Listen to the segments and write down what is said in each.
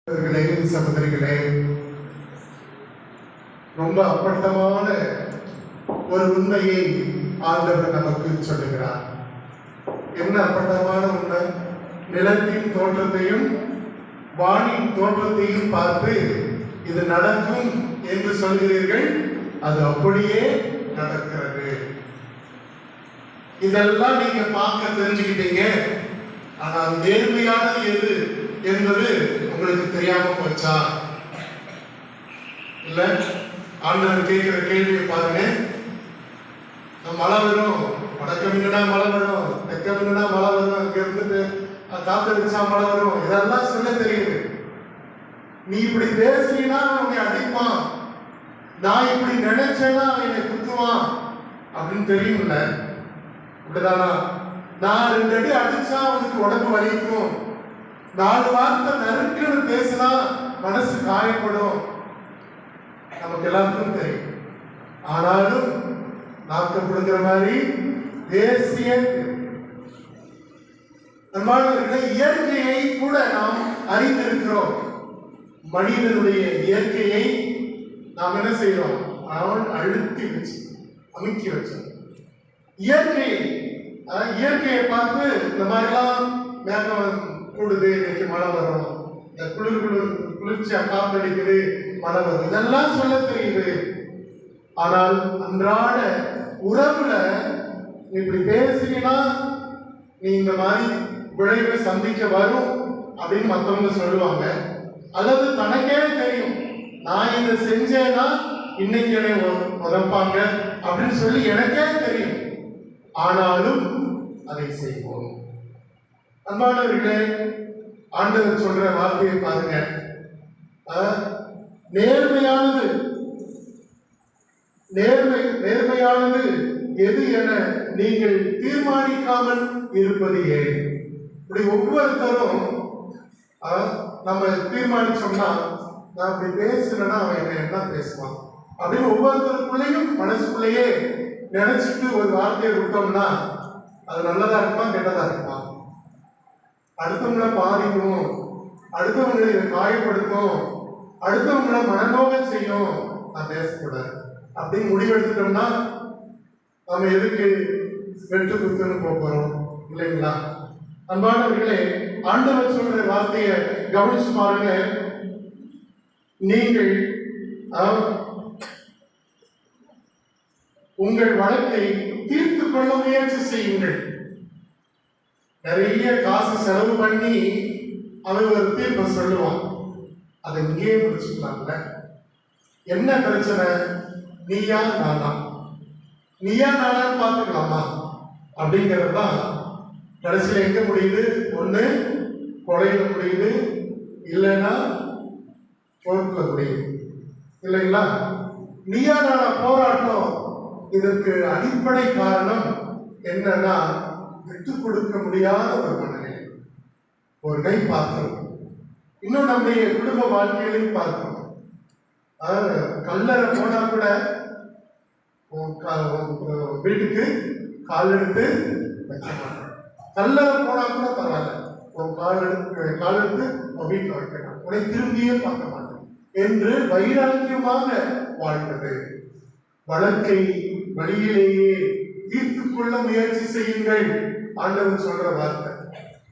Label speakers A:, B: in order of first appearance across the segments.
A: சகோதரிகளே, ரொம்ப அப்பட்டமான ஒரு உண்மையை ஆண்டவர் நமக்கு சொல்லுகிறார். என்ன அப்பட்டமான உண்மை? நிலத்தின் தோற்றத்தையும் வானின் தோற்றத்தையும் பார்த்து இது நடக்கும் என்று சொல்கிறீர்கள், அது அப்படியே நடக்கிறது. இதெல்லாம் நீங்க பார்க்க தெரிஞ்சுக்கிட்டீங்க, ஆனால் நேர்மையானது எது என்பது உங்களுக்கு தெரியாம போச்சா? இல்ல, ஆண்டவர் கேட்கிற கேள்வியை பாருங்க. மழை வரும், வடக்க மின்னா மழை வரும், தெற்க மின்னா மழை வரும், அங்க இருந்துட்டு காத்தடிச்சா மழை வரும், இதெல்லாம் சொல்ல தெரியுது. நீ இப்படி பேசினா அவனை அடிப்பான், நான் இப்படி நினைச்சேன்னா என்னை குத்துவான் அப்படின்னு தெரியும்ல. அப்படிதானா? நான் 2 அடி அடிச்சா அவனுக்கு உடம்பு வலிக்கும், 4 வார்த்தை நறுக்குன்னு பேசினா மனசு காயப்படும், நமக்கு எல்லாருக்கும் தெரியும். ஆனாலும் நாக்கப்படுகிற மாதிரி தேசிய நம்மளுடைய இயற்கையை கூட நாம் அறிந்திருக்கிறோம். மனிதனுடைய இயற்கையை நாம் என்ன செய்யறோம்? அவன் அழுத்தி வச்சு அமுக்கி வச்சோம். இயற்கையை பார்த்து இந்த மாதிரிலாம் மேகம் கூடுது, இன்னைக்கு மழை வரும், இந்த குளிர்ச்சியா காத்தடிக்குது, மழை வரும், இதெல்லாம் சொல்ல தெரியுது. ஆனால் அன்றாட உறவுல இப்படி பேசினா நீ இந்த மாதிரி விளைவை சந்திக்க வரும் அப்படின்னு மற்றவங்க சொல்லுவாங்க. அல்லது தனக்கே தெரியும், நான் இதை செஞ்சேன்னா இன்னைக்கு என்னை உதப்பாங்க அப்படின்னு சொல்லி எனக்கே தெரியும், ஆனாலும் அதை செய்வோம். அன்பானவர்களே, ஆண்டவர் சொல்ற வார்த்தையை பாருங்க. நேர்மையானது எது என நீங்கள் தீர்மானிக்காமல் இருப்பது ஏன்? இப்படி ஒவ்வொருத்தரும் நம்ம தீர்மானிச்சோம்னா, நான் அப்படி பேசுறேன்னா அவன் என்ன பேசுவான் அப்படின்னு ஒவ்வொருத்தருக்குள்ளேயும் மனசுக்குள்ளேயே நினைச்சிட்டு ஒரு வார்த்தையை விட்டோம்னா அது நல்லதா இருக்குமா கெட்டதா இருக்குமா? அடுத்தவங்களை பாதிக்கும், அடுத்தவங்களை காயப்படுத்தும், அடுத்தவங்களை மனநோக செய்யும், நான் பேசக்கூடாது அப்படின்னு முடிவெடுத்துட்டோம்னா நம்ம எதுக்கு வெட்டு குத்துன்னு போறோம் இல்லைங்களா? அன்பானவர்களே, ஆண்டவர் சொல்ற வார்த்தையை கவனிச்சு பாருங்க. நீங்கள் உங்கள் வழக்கை தீர்த்து கொள்ள முயற்சி செய்யுங்கள். நிறைய காசு செலவு பண்ணி அவன் ஒரு தீர்ப்பை சொல்லுவான், அதை இங்கேயே முடிச்சுக்கலாம்ல. என்ன பிரச்சனை? நீயா நானா, நீயா நானான்னு பார்த்துக்கலாமா அப்படிங்கிறது தான். கடைசியில் எங்க முடியுது? ஒண்ணு கொலையில முடியுது, இல்லைன்னா கோர்ட்ல முடியுது, இல்லைங்களா? நீயா நானா போராட்டம். இதற்கு அடிப்படை காரணம் என்னன்னா, விட்டு கொடுக்க முடியாத ஒரு மனநிலை. ஒரு கை பார்க்கிறோம், இன்னும் நம்முடைய குடும்ப வாழ்க்கையிலையும் பார்க்கிறோம். அதாவது கல்லறை போனா கூட வீட்டுக்கு கால் எடுத்து வைக்க மாட்டோம். கல்லறை போனா கூட பரவாயில்ல, உன் கால் எடுத்து வீட்டில் வைக்கலாம், உன்னை திரும்பியே பார்க்க மாட்டோம் என்று வைராக்கியமாக வாழ்ந்தது. வழக்கை வழியிலேயே தீர்த்து கொள்ள முயற்சி செய்யுங்கள், ஆண்டவர் சொல்ற வார்த்தை.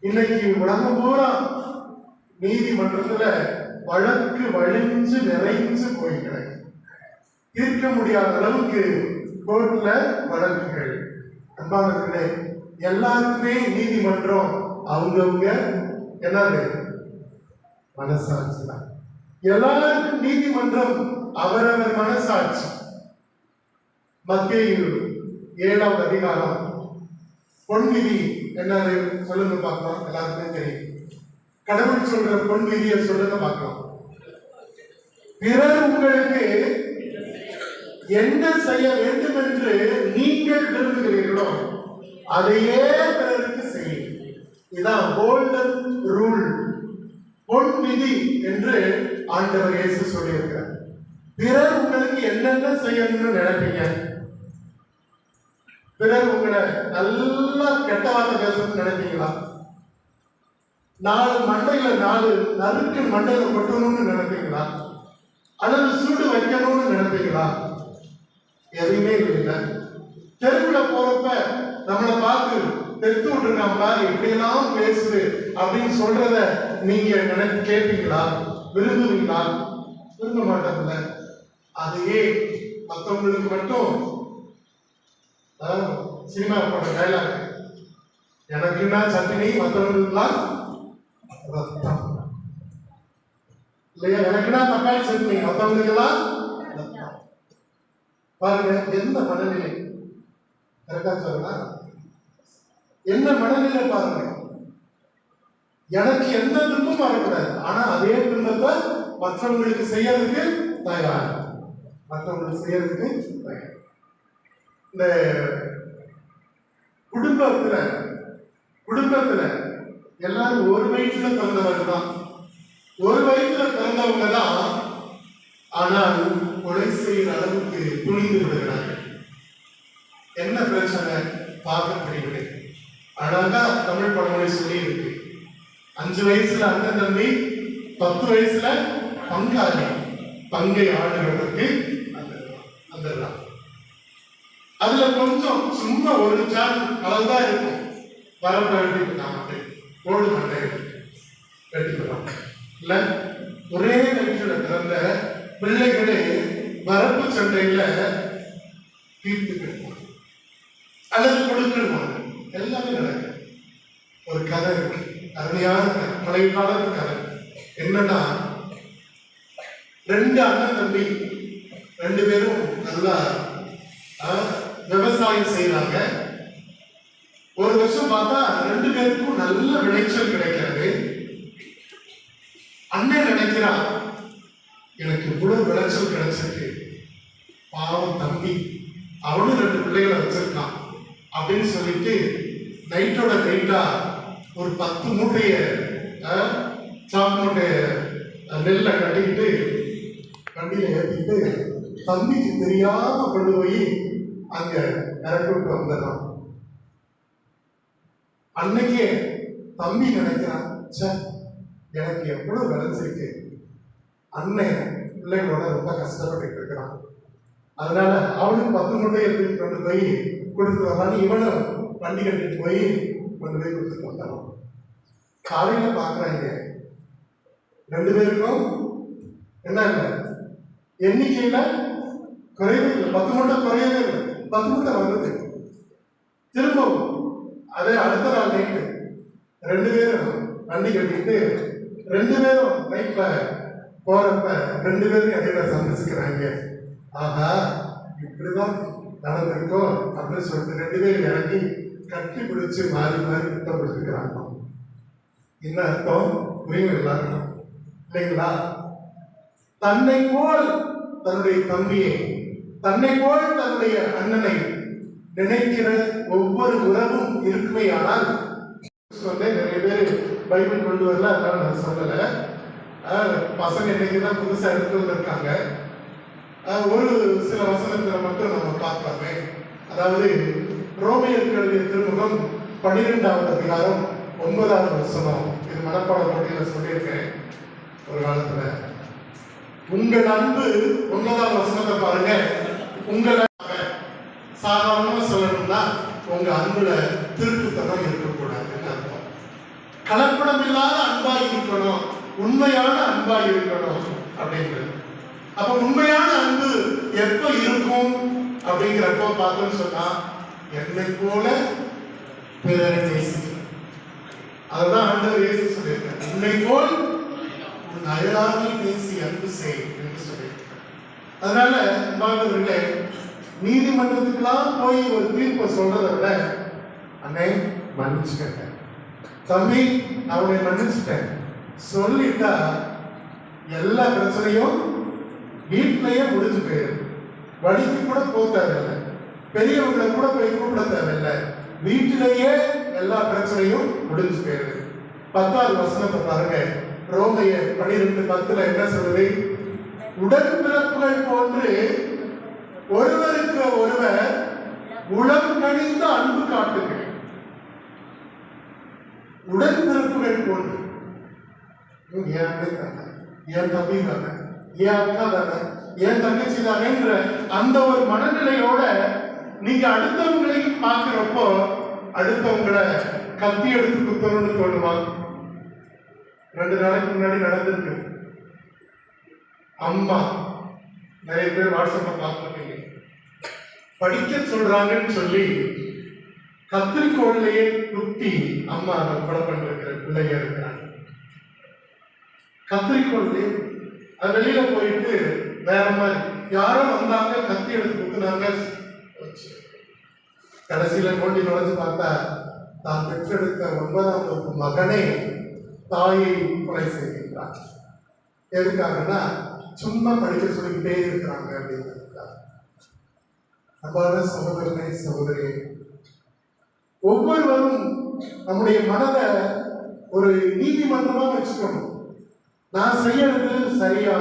A: இன்னைக்கு உலகம் பூரா நீதிமன்றத்துல வழக்கு வழிஞ்சு நிறைஞ்சு போய்கிறது. தீர்க்க முடியாத அளவுக்கு கோர்ட்ல வழக்குகள். அன்பானவர்களே, எல்லாருக்குமே நீதிமன்றம் அவங்கவுங்க என்னது மனசாட்சி தான். எல்லாருக்கும் நீதிமன்றம் அவரவர் மனசாட்சி. மத்தேயு 7ஆம் அதிகாரம் பொன்விதி என்னது சொல்லுங்க பார்க்கலாம். எல்லாருக்குமே தெரியும். கடவுள் சொல்ற பொன்விதியை சொல்லுங்க பார்க்கலாம். பிறர் உங்களுக்கு என்ன செய்ய வேண்டும் என்று நீங்கள் விரும்புகிறீர்களோ அதையே பிறருக்கு செய்யுங்கள். இதான் கோல்டன் ரூல், பொன்விதி என்று ஆண்டவர் இயேசு சொல்லியிருக்கிறார். பிறர் உங்களுக்கு என்னென்ன செய்யணும்னு நினைப்பீங்க? பிறர் உங்களை நல்லா கெட்ட வார்த்தை பேசணும்னு நினைப்பீங்களா? 4 மண்டையில 4 நறுக்கு மண்டையில கொட்டணும்னு நினைப்பீங்களா? அல்லது சூடு வைக்கணும்னு நினைப்பீங்களா? எதுவுமே இல்லை. தெருவில் போறப்ப நம்மளை பார்த்து தெத்து விட்டுருக்காங்களா, எப்படியெல்லாம் பேசுது அப்படின்னு சொல்றத நீங்க கேட்பீங்களா? விரும்புவீங்களா? விரும்ப மாட்டாங்கல்ல. அதையே மற்றவங்களுக்கு மட்டும் சினிமா போட்ட டைலாக், எனக்குன்னா சட்னி மற்றவங்களுக்குலாம் ரத்தம் இல்லையா? எனக்குன்னா தக்காளி சட்னி மற்றவங்களுக்கெல்லாம் ரத்தம். பாருங்க எந்த மனநிலை, கரெக்டா சொல்லுங்க, என்ன மனநிலை பாருங்க. எனக்கு எந்த துன்பமும் வரக்கூடாது, ஆனா அதே துன்பத்தை மற்றவங்களுக்கு செய்யறதுக்கு தயார், மற்றவங்களுக்கு செய்யறதுக்கு தயார். இந்த குடும்பத்துல எல்லாரும் ஒரு வயசுல பிறந்தவங்க தான், ஒரு வயசுல பிறந்தவங்க தான், ஆனால் கொலை செய்கிற அளவுக்கு துணிந்து விடுகிறார்கள். என்ன பிரச்சனை? பார்க்க தெரியவில்லை. அழகா தமிழ் பழமொழி சொல்லி இருக்கு, 5 வயசுல அண்ணன் தம்பி, 10 வயசுல பங்காளி, பங்கை ஆடுகிறதுக்கு வந்துடலாம். அதுல கொஞ்சம் சும்மா ஒரு சால் அளவுதான் இருக்கும். வரப்ப வெட்டிக்கலாம், ஓடு மண்டை வெட்டிக்கலாம். இல்ல ஒரே வயசுல பிறந்த பிள்ளைகளே வரப்பு சண்டையில தீர்த்துக்கிடுவாங்க அல்லது கொடுத்துடுவாங்க. எல்லாமே நடக்கும். ஒரு கதை இருக்கு, அருமையான பழைய காலத்து கதை. என்னன்னா, 2 அண்ணன் தம்பி, 2 பேரும் நல்லா விவசாயம் செய்யறாங்க. ஒரு வருஷம் பார்த்தா 2 பேருக்கும் நல்ல விளைச்சல் கிடைக்கிறது. அண்ணன் நினைக்கிறா, எனக்கு இவ்வளவு விளைச்சல் கிடைச்சிருக்கு, பாவம் தம்பி அவனும் 2 பிள்ளைகளை வச்சிருக்கான் அப்படின்னு சொல்லிட்டு நைட்டோட நைட்டா ஒரு 10 மூட்டைய சாக்கு மூட்டைய நெல்லை கட்டிக்கிட்டு வண்டியில ஏற்றிட்டு தம்பிக்கு தெரியாம கொண்டு போய் அங்க இறக்கி விட்டு வந்துடுறான். அன்னைக்கே தம்பி நினைக்கிறான், எனக்கு எவ்வளவு விளைஞ்சிருக்கு, அண்ணன் பிள்ளைகளோட ரொம்ப கஷ்டப்பட்டு இருக்கிறான், அதனால அவனுக்கு 10 மூட்டையை கொண்டு போய் கொடுத்து வரலான்னு இவனும் வண்டி கட்டிட்டு போய் கொண்டு போய் கொடுத்துட்டு வந்தான். காலையில பாக்குறாங்க 2 பேருக்கும் என்ன இல்லை, எண்ணிக்கையில குறையவே இல்லை, 10 மூட்டை குறையவே இல்லை, 10 மூட்டை வந்தது. திரும்பவும் அதே அடுத்த நாள் நைட்டு 2 பேரும் வண்டி கட்டிட்டு 2 பேரும் நைட்ல போறப்ப 2 பேரும் இடையில சந்திச்சுக்கிறாங்க. ஆஹா, இப்படிதான் நடந்திருக்கோம் அப்படின்னு சொல்லிட்டு 2 பேரும் இறங்கி கட்டி பிடிச்சு மாறி மாறி குத்தம் கொடுத்துக்கிறாங்க. என்ன அர்த்தம் புரியும் எல்லாருக்கும் இல்லைங்களா? தன்னை போல் தன்னுடைய தம்பியை, தன்னை போல் தன்னுடைய அண்ணனை நினைக்கிற ஒவ்வொரு உறவும் இருக்குமே. ஆனால் நிறைய பேர் பைபிள் கொண்டு வரல, அதனால நான் சொல்லல. பசங்க இன்னைக்குதான் புதுசா எடுத்து வந்திருக்காங்க. ஒரு சில வசனத்துல மட்டும் நம்ம பார்க்கலாமே. அதாவது ரோமையர் எழுதிய திருமுகம் 12வது அதிகாரம் 9வது வசனம். இது மனப்பாட போட்டியில சொல்லியிருக்கேன் ஒரு காலத்துல. உங்கள் அன்பு, 9வது வசனத்தை பாருங்க. உங்களை சாதாரணமா சொல்லணும்னா உங்க அன்புல திருட்டுத்தனம் இருக்கக்கூடாதுன்னு அர்த்தம். கலப்படம் இல்லாத அன்பாய் இருக்கணும், உண்மையான அன்பாய் இருக்கணும் அப்படிங்கிறது. அப்ப உண்மையான அன்பு எப்ப இருக்கும் அப்படிங்கிறப்போ பார்த்தோம்னு சொன்னா, என்னை போல பிறரை நேசிக்கணும். அதுதான் ஆண்டவர் இயேசு சொல்லியிருக்கார், உன்னை போல் உன் அயலாரை நேசி அன்பு செய் என்று சொல்லியிருக்கார். அதனால அன்பானவர்களே, நீதிமன்றத்துக்கெல்லாம் போய் ஒரு தீர்ப்பை சொல்றதை விட, அண்ணே மன்னிச்சுட்டேன், தம்பி அவனை மன்னிச்சுட்டேன் சொல்லிட்டா எல்லா பிரச்சனையும் வீட்டிலேயே முடிஞ்சு போயிடும். வழிக்கு கூட போக தேவையில்லை, பெரியவங்களை கூட போய் கூப்பிட தேவையில்லை, வீட்டிலேயே எல்லா பிரச்சனையும் முடிஞ்சு போயிடுது. 10வது வசனத்தை பாருங்க. ரோமையர் 12:10 என்ன சொல்லுது? உடன்பிறப்புகள் போன்று ஒருவருக்கு ஒருவர் உளம் கனிந்த அன்பு காட்டுங்கள். உடன்பிறப்புகள் போன்று என் அண்ணன் தானே, என் தம்பி தானே, என் அக்கா தானே, என் தங்கச்சி தானேன்ற அந்த ஒரு மனநிலையோட நீங்க அடுத்தவங்களையும் பார்க்கிறப்போ அடுத்தவங்களை கத்தி எடுத்து குத்தணும்னு தோணுமா? 2 நாளைக்கு முன்னாடி நடந்திருக்கு. அம்மா, நிறைய பேர் வாட்ஸ்அப்ல பார்த்துருக்கீங்க, படிக்க சொல்றாங்கன்னு சொல்லி கத்திரிக்கோள்லயே குத்தி அம்மா கொலை பண்ணிருக்கிற பிள்ளைங்க இருக்கிறாங்க. கத்திரிக்கோள்லயே அது வெளியில போயிட்டு வேற மாதிரி யாரோ வந்தாங்க, கத்தி எடுத்து குத்துனாங்க. கடைசியில நோண்டி நுழைஞ்சு பார்த்தா தான் பெற்றெடுத்த 9ஆம் வகுப்பு மகனே தாயை கொலை செய்கின்றார். எதுக்காகனா சும்மா படிக்க சொல்லிக்கிட்டே இருக்கிறாங்க அப்படிங்கிறதுக்காக. அன்பான சகோதரனே, சகோதரியே, ஒவ்வொருவரும் நம்முடைய மனதை ஒரு நீதிமன்றமா வச்சுக்கணும். நான் செய்யறது சரியா,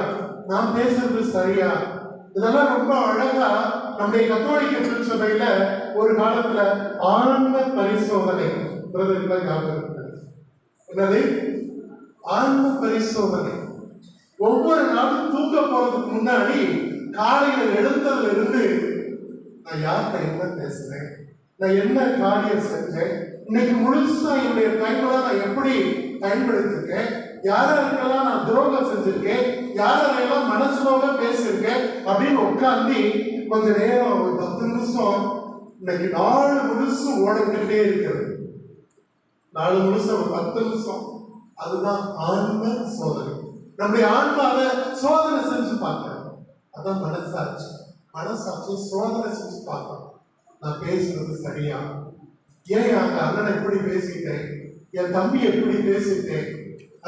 A: நான் பேசுறது சரியா, இதெல்லாம் ரொம்ப அழகா நம்முடைய கத்தோலிக்க திருச்சபையில ஒரு காலத்துல ஆன்ம பரிசோதனை ஞாபகம். என்னது ஆன்ம பரிசோதனை? ஒவ்வொரு நாளும் தூங்க போறதுக்கு முன்னாடி காலையில எழுந்ததுல இருந்து நான் யார்கிட்ட என்ன பேசுறேன், நான் என்ன காரியம் செஞ்சேன், இன்னைக்கு முழுசா என்னுடைய டைம்ல நான் எப்படி பயன்படுத்திருக்கேன், யாரெல்லாம் நான் துரோகம் செஞ்சிருக்கேன், யாரெல்லாம் மனசுலோக பேசியிருக்கேன் அப்படின்னு உட்காந்து கொஞ்ச நேரம் ஒரு 10 நிமிஷம் இன்னைக்கு நாள் முழுசும் ஓடிக்கிட்டே இருக்கிறது. நாள் முழுசும் ஒரு 10 நிமிஷம், அதுதான் ஆன்ம சோதனை. நம்முடைய ஆன்மாவை சோதனை செஞ்சு பார்க்கணும். அதான் மனசாட்சி. மனசாட்சி சோதனை செஞ்சு பார்க்கணும். நான் பேசுறது சரியா, ஏன் அந்த அண்ணனை எப்படி பேசிட்டேன், என் தம்பி எப்படி பேசிட்டேன்,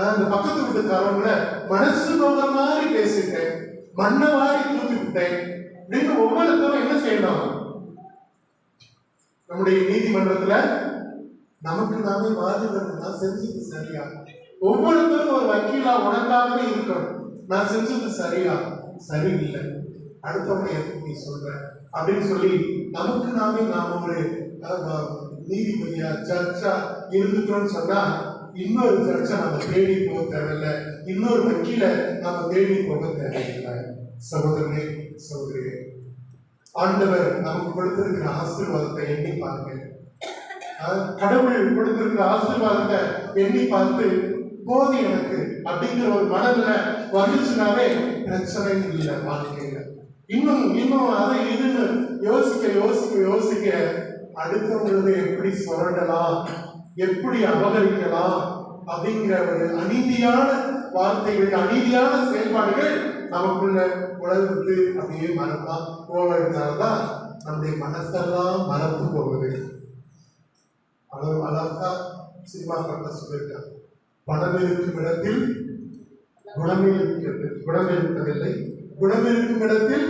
A: அந்த பக்கத்து வீட்டுக்காரங்கள மனசு நோக்கிற மாதிரி பேசிட்டேன், மண்ணை வாரி தூக்கி விட்டேன் அப்படின்னு ஒவ்வொருத்தரும் என்ன செய்யணும்? நம்முடைய நீதிமன்றத்துல நமக்கு நாமே வாதிடுறது, நான் செஞ்சது சரியா. ஒவ்வொருத்தரும் ஒரு வக்கீலா உனக்காகவே இருக்கணும். நான் செஞ்சது சரியா, சரியில்லை, அடுத்தவங்க எதுக்கு நீ சொல்ற அப்படின்னு சொல்லி நமக்கு நாமே நாம ஒரு நீதிபதியா ஜட்ஜா இருந்துட்டோம்னு சொன்னா இன்னொரு ஜட்ஜை நம்ம தேடி போக தேவையில்லை, இன்னொரு வக்கீல நம்ம தேடி போக தேவையில்லை. சகோதரனே, சகோதரியே, ஆண்டவர் நமக்கு கொடுத்திருக்கிற ஆசீர்வாதத்தை எண்ணி பாருங்க. கடவுள் கொடுத்திருக்கிற ஆசீர்வாதத்தை எண்ணி பார்த்து போது எனக்கு அப்படிங்கிற ஒரு மனதுல வந்துச்சுனாவே பிரச்சனை இல்லை வாழ்க்கையில. இன்னும் இன்னும் அதை இதுன்னு யோசிக்க யோசிக்க யோசிக்க அடுத்தவங்களை எப்படி சுரண்டலாம், எப்படி அபகரிக்கலாம் அப்படிங்கிற ஒரு அநீதியான வார்த்தைகள், அநீதியான செயல்பாடுகள் நமக்குள்ள உலகத்து அப்படியே மறப்பா போவதுனாலதான் நம்முடைய மனசெல்லாம் மறந்து போகுது. அழகா சினிமா படத்தை சொல்லியிருக்காங்க, பணம் இருக்கும் இடத்தில் குணமே இருக்கிறது, குணம் இருக்கவில்லை, குணம் இருக்கும் இடத்தில்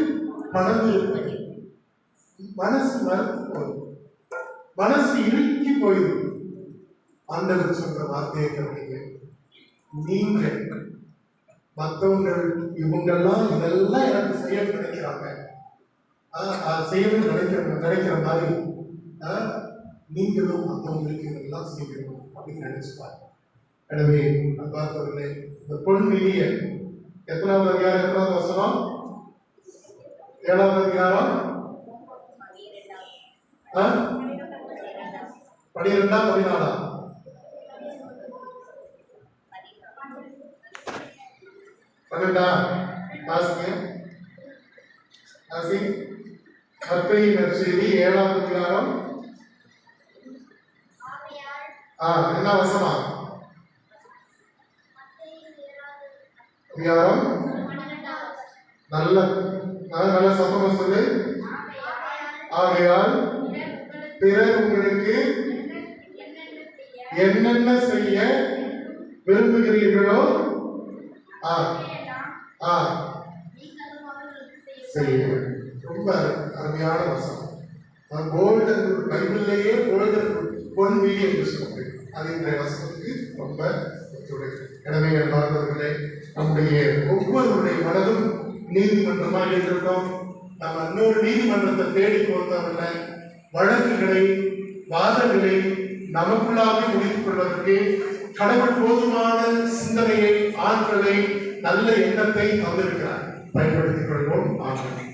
A: பணம் இருப்பது. மனசு மறந்து போகுது, மனசு இறுக்கி போயிடும். ஆண்டவர் சொல்ற வார்த்தையை கவனிங்க. நீங்க மற்றவங்க இவங்கெல்லாம் இதெல்லாம் எனக்கு செய்ய நினைக்கிறாங்க, செய்யணும்னு நினைக்கிற மாதிரி நீங்களும் மற்றவங்களுக்கு இதெல்லாம் செய்யணும் அப்படின்னு நினைச்சுப்பாங்க. எனவே பார்த்தவர்களே, இந்த பொன்விழிய எத்தனாவது அதிகாரம், எத்தனாவது வசனம்? 7வது அதிகாரம் 12ஆம் 14ஆம்? மத்தேயு நற்செய்தி 7வது அதிகாரம் என்ன வசனம்? அதிகாரம் நல்ல நல்ல சத்தமா சொல்லு. ஆகையால் பிறர் உங்களுக்கு என்னென்ன செய்ய விரும்புகிறீர்களோ செய்ய. ரொம்ப அருமையான வசனம். கோல்டன் பைபிள்லேயே கோல்டன் பொன்விழி என்று சொல்லுது. அது இந்த வசனத்துக்கு ரொம்ப ஒத்துழை. எனவே பார்ப்பவர்களே, நம்முடைய ஒவ்வொருவருடைய மனதும் நீதிமன்றமாக இருக்கட்டும். நம்ம இன்னொரு நீதிமன்றத்தை தேடி போகிறவர்கள வழக்குகளை வாதங்களை நமக்குள்ளாக முடித்துக் கொள்வதற்கு கடவுள் போதுமான சிந்தனையை, ஆற்றலை, நல்ல எண்ணத்தை தந்திருக்கிறார். பயன்படுத்திக் கொள்வோம். ஆமென்.